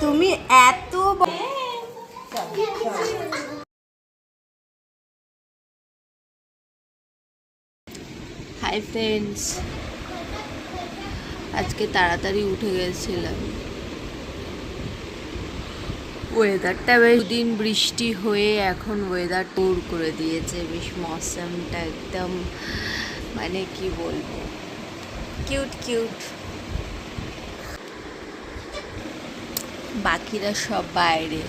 তুমি এত hi friends, আজকে তাড়াতাড়ি উঠে গেছিলাম। ওয়েদারটা বেশ দিন বৃষ্টি হয়ে এখন ওয়েদার টুর করে দিয়েছে, বেশ মৌসমটা একদম মানে কি বলবো, কিউট কিউট। বাকিরা সব বাইরে,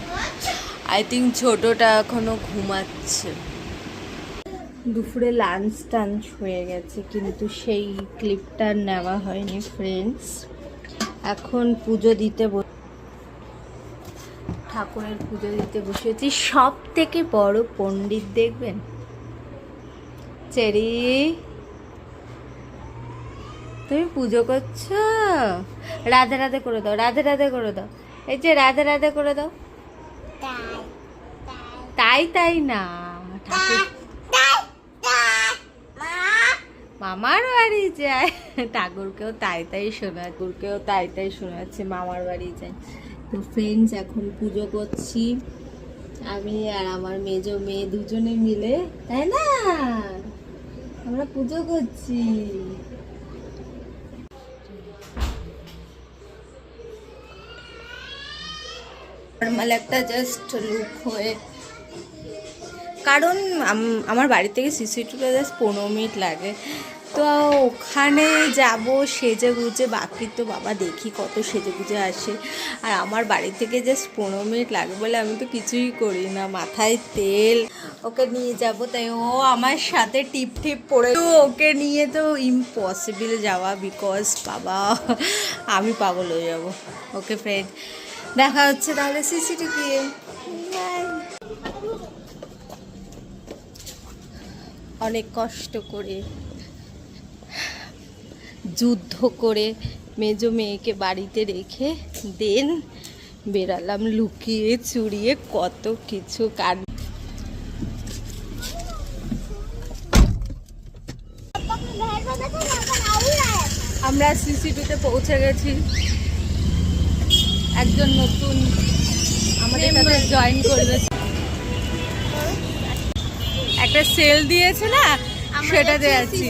আই থিঙ্ক ছোটটা এখনো ঘুমাচ্ছে। দুপুরে লাঞ্চ টাঞ্চ হয়ে গেছে কিন্তু সেই ক্লিপটা নেওয়া হয়নি ফ্রেন্ডস। এখন পুজো দিতে ঠাকুরের পুজো দিতে বসেছি। সব থেকে বড় পণ্ডিত দেখবেন, চেরি তুমি পুজো করছো? রাধে রাধে করে দাও, রাধে রাধে করে দাও। এই যে রাধে রাধে করে দাও। তাই তাই না, ঠাকুর মামার বাড়ি যায়। ঠাকুরকেও তাই তাই শোনা, ঠাকুরকেও তাই তাই শোনাচ্ছে, মামার বাড়ি যায়। তো ফ্রেন্ডস এখন পুজো করছি আমি আর আমার মেজো মেয়ে দুজনে মিলে, তাই না? আমরা পুজো করছি। নর্মাল একটা জাস্ট লুক হয়ে, কারণ আমার বাড়ি থেকে সিসিটিভিটা জাস্ট 15 মিনিট লাগে, তো ওখানে যাব সেজে গুজে। বাকি তো বাবা দেখি কত সেজে গুজে আসে, আর আমার বাড়ি থেকে জাস্ট 15 মিনিট লাগে বলে আমি তো কিছুই করি না, মাথায় তেল। ওকে নিয়ে যাব, তাই ও আমার সাথে টিপ টিপ পড়ে, তো ওকে নিয়ে তো ইম্পসিবল যাওয়া, বিকজ বাবা আমি পাগল হয়ে যাব। ওকে ফ্রেন্ড, দেখা হচ্ছে তাহলে সিসিটিভি। অনেক কষ্ট করে যুদ্ধ করে মেজো মেয়েকে বাড়িতে রেখে দেন বেরালাম লুকিয়ে চুরিয়ে কত কিছু কার। আমরা সিসিটিভিতে পৌঁছে গেছি। একজন নতুন আমাদের সাথে জয়েন করবে, একটা সেল দিয়েছে না, সেটাতে আছি।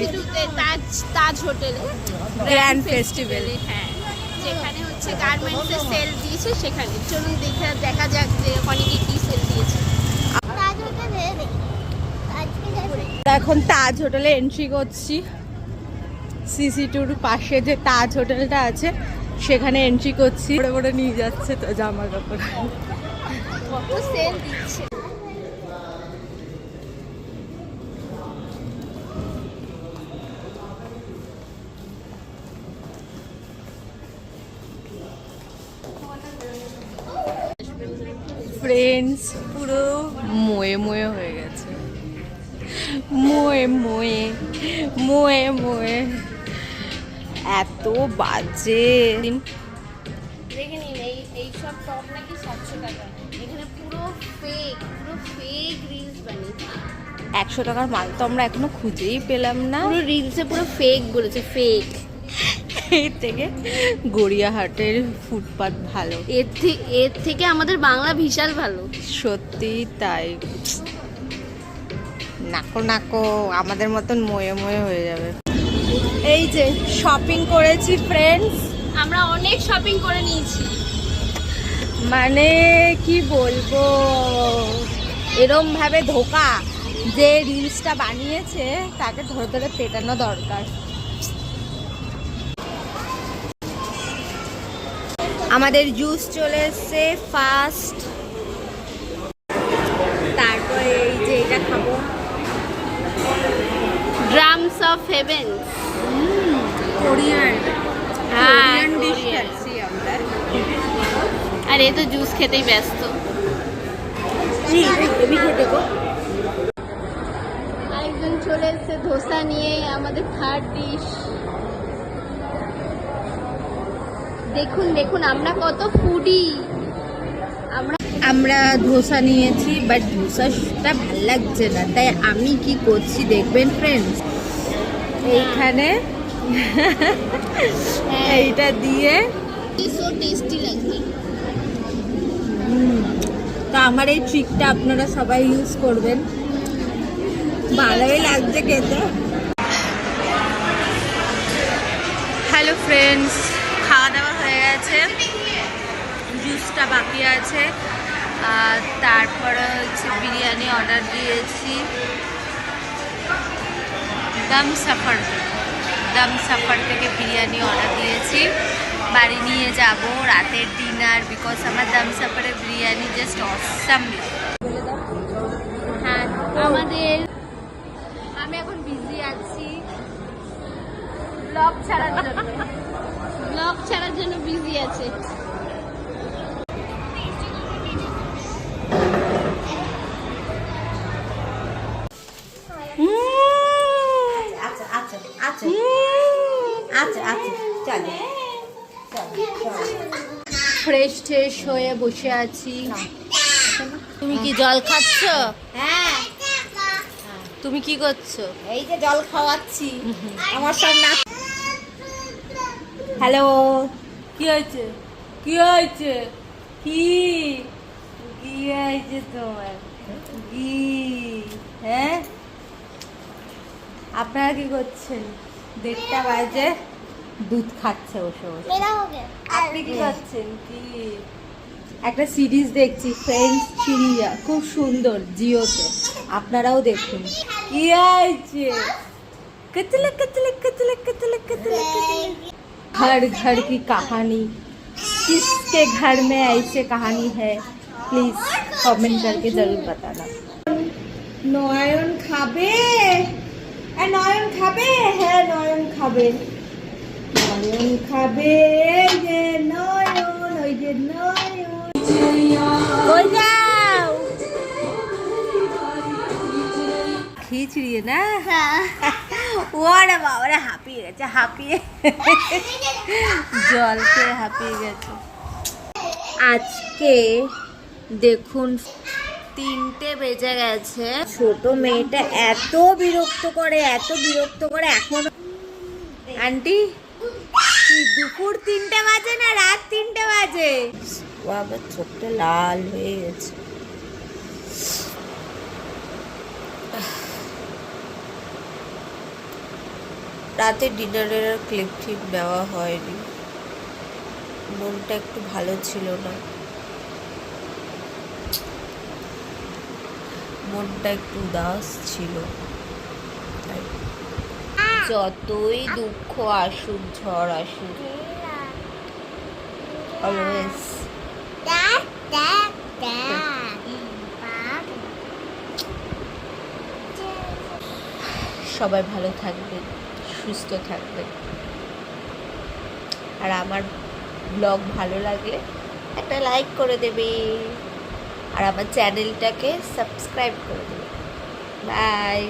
তাজ হোটেলে গ্র্যান্ড ফেস্টিভ্যালে, হ্যাঁ, যেখানে হচ্ছে গার্মেন্টসের সেল দিয়েছে, সেখানে চলুন দেখা যাক যে অনেকে কি সেল দিয়েছে। এখন তাজ হোটেলে এন্ট্রি করছি। সিসিটিভির পাশে যে তাজ হোটেলটা আছে সেখানে এন্ট্রি করছি। বড় বড় নিয়ে যাচ্ছে তো জামা কাপড়, কত সেল দিচ্ছে। ফ্রেন্ডস পুরো মোয়ে মোয়ে হয়ে গেছে, মোয়ে মোয়ে মোয়ে মোয়ে, এত বাজে। দেখে নিন, এই সব টপ নাকি 700 টাকা। এখানে পুরো ফেক রিলস বানিয়েছে। 100 টাকার মাল তো আমরা এখনো খুঁজেই পেলাম না। পুরো রিলসে পুরো ফেক বলেছে, ফেক। এর থেকে গড়িয়াহাটের ফুটপাত ভালো, এর থেকে আমাদের বাংলা বিশাল ভালো। সত্যি তাই। নাকো নাকো আমাদের মতন ময়ে ময়ে হয়ে যাবে। এই যে শপিং করেছি ফ্রেন্ডস, আমরা অনেক শপিং করে নিয়েছি। মানে কি বলবো, এরম ভাবে ধোকা, যে রিলসটা বানিয়েছে তাকে ধরে ধরে পেটানো দরকার। আমাদের জুস চলে এসছে ফার্স্ট, তারপরে এই যে এটা খাবো, drums of haven, Korean dish Korean. খাচ্ছি আমরা। আর এ তো জুস খেতেই ব্যস্ত। আরেকজন চলে এসছে ধোসা নিয়ে, আমাদের থার্ড ডিশ। দেখুন দেখুন আমরা কত ফুডি। আমরা ধোসা নিয়েছি, বাট ধোসাটা ভাল লাগছে না, তাই আমি কি করছি দেখবেন ফ্রেন্ডস। এইখানে এইটা দিয়ে সো টেস্টি লাগছে। আমার এই ট্রিকটা আপনারা সবাই ইউজ করবেন, ভালোই লাগছে খেতে। হ্যালো ফ্রেন্ডস, খাওয়া দাওয়া হয়ে গেছে, জুসটা বাকি আছে, তারপরে হচ্ছে বিরিয়ানি অর্ডার দিয়েছি দম সাফার থেকে বিরিয়ানি অর্ডার দিয়েছি, বাড়ি নিয়ে যাব রাতের ডিনার, বিকজ আমার দম সাফারের বিরিয়ানি জাস্ট অসাম। হ্যাঁ আমি এখন বিজি আছি ব্লগ ছাড়ার জন্য বিজি আছে। আচ্ছা আচ্ছা আচ্ছা আচ্ছা আচ্ছা চলো ফ্রেশ ট্রেশ হয়ে বসে আছি। তুমি কি জল খাচ্ছ? হ্যাঁ তুমি কি করছো? এই যে জল খাওয়াচ্ছি আমার সব না। হ্যালো, কি হয়েছে? কি হয়েছে? কি কি হয়েছে তোমার? কি হ্যাঁ, আপনারা কি করছেন? 1:30 বাজে, দুধ খাচ্ছে বসে বসে। আপনি কি করছেন? কি একটা সিরিজ দেখছি, ফ্রেন্ডস চিরিয়া, খুব সুন্দর, জিওতে, আপনারাও দেখুন। কি হয়েছে? कतले कतले कतले कतले कतले घर घर की कहानी, किसके घर में ऐसे कहानी है, प्लीज कमेंट करके जरूर बताना। নয়ন খাবে, নয়ন খাবে, হ্যাঁ নয়ন খাবে, নয়ন খাবে, এই যে নয়ন, ওই যে নয়ন, কই যাও? খিচড়ি না? ওরে বাবারে, হাঁপিয়ে গেছে, হাঁপিয়ে জল খেয়ে হাঁপিয়ে গেছে। আজকে দেখুন 3টে বেজে গেছে, ছোট মেয়েটা এত বিরক্ত করে, এত বিরক্ত করে। এখন আন্টি কি দুপুর 3টে বাজে না রাত 3টে বাজে? বাবা চোখটা লাল হয়ে গেছে। রাতে ডিনারের আর ক্লিপ ঠিক নেওয়া হয়নি, মনটা একটু ভালো ছিল না, মনটা একটু উদাস ছিল। তাই যতই দুঃখ আসুক, ঝড় আসুক, অলওয়েজ সবাই ভালো থাকবেন, সুস্থ থাকবেন, আর আমার ব্লগ ভালো লাগলে একটা লাইক করে দেবে, আর আমার চ্যানেলটাকে সাবস্ক্রাইব করে দেবে। বাই।